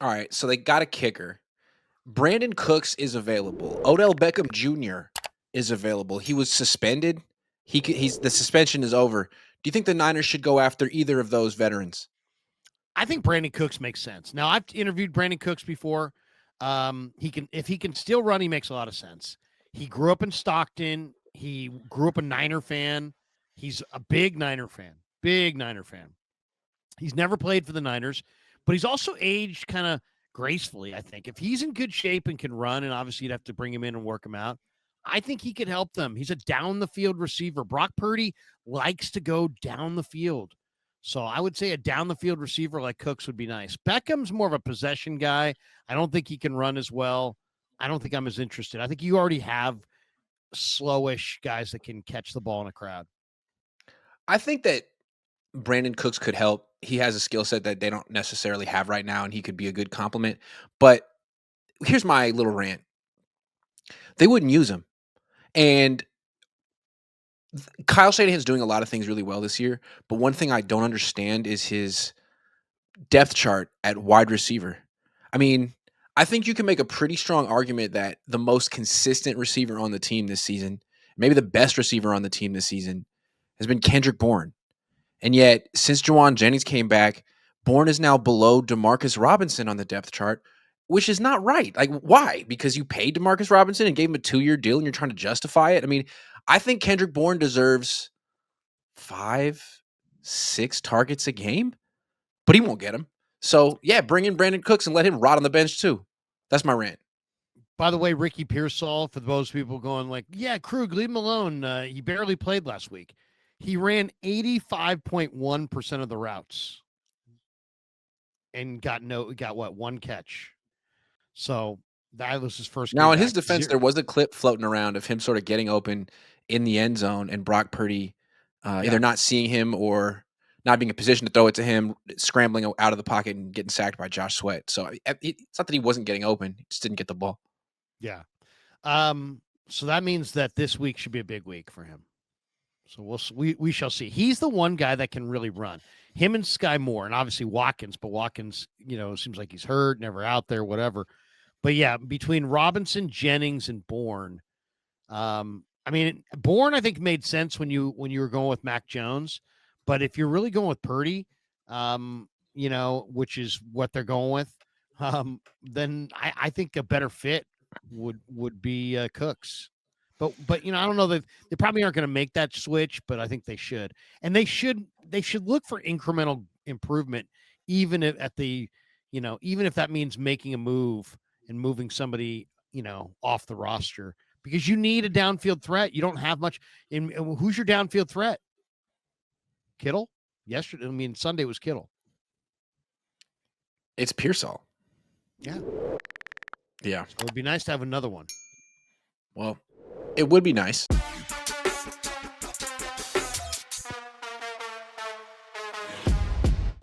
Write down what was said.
All right, so they got a kicker. Brandin Cooks is available. Odell Beckham Jr. is available. He was suspended. He's the suspension is over. Do you think the Niners should go after either of those veterans? I think Brandin Cooks makes sense. Now, I've interviewed Brandin Cooks before. If he can still run, he makes a lot of sense. He grew up in Stockton. He grew up a Niner fan. He's a big Niner fan. Big Niner fan. He's never played for the Niners, but he's also aged kind of gracefully, I think. If he's in good shape and can run, and obviously you'd have to bring him in and work him out, I think he could help them. He's a down the field receiver. Brock Purdy likes to go down the field. So I would say a down the field receiver like Cooks would be nice. Beckham's more of a possession guy. I don't think he can run as well. I don't think I'm as interested. I think you already have slowish guys that can catch the ball in a crowd. I think that Brandin Cooks could help. He has a skill set that they don't necessarily have right now, and he could be a good complement. But here's my little rant. They wouldn't use him. And Kyle Shanahan's doing a lot of things really well this year, but one thing I don't understand is his depth chart at wide receiver. I mean, I think you can make a pretty strong argument that the most consistent receiver on the team this season, maybe the best receiver on the team this season, has been Kendrick Bourne. And yet, since Juwan Jennings came back, Bourne is now below Demarcus Robinson on the depth chart, which is not right. Like, why? Because you paid Demarcus Robinson and gave him a 2-year deal and you're trying to justify it? I mean, I think Kendrick Bourne deserves 5, 6 targets a game, but he won't get them. So, yeah, bring in Brandin Cooks and let him rot on the bench too. That's my rant. By the way, Ricky Pearsall, for those people going like, yeah, Krug, leave him alone. He barely played last week. He ran 85.1% of the routes and got what, one catch. So that was his first game Now, in his back. defense, there was a clip floating around of him sort of getting open in the end zone and Brock Purdy either not seeing him or not being in position to throw it to him, scrambling out of the pocket and getting sacked by Josh Sweat. So it's not that he wasn't getting open; he just didn't get the ball. Yeah. So that means that this week should be a big week for him. So we shall see. He's the one guy that can really run. Him and Sky Moore, and obviously Watkins, but Watkins, seems like he's hurt, never out there, whatever. But yeah, between Robinson, Jennings, and Bourne, I mean, Bourne I think made sense when you were going with Mac Jones, but if you're really going with Purdy, which is what they're going with, then I think a better fit would be Cooks. But I don't know that they probably aren't going to make that switch, but I think they should, and they should look for incremental improvement, even if even if that means making a move and moving somebody off the roster because you need a downfield threat. You don't have much. Who's your downfield threat? Kittle. Yesterday, Sunday was Kittle. It's Pearsall. Yeah. Yeah. So it would be nice to have another one. Well, it would be nice.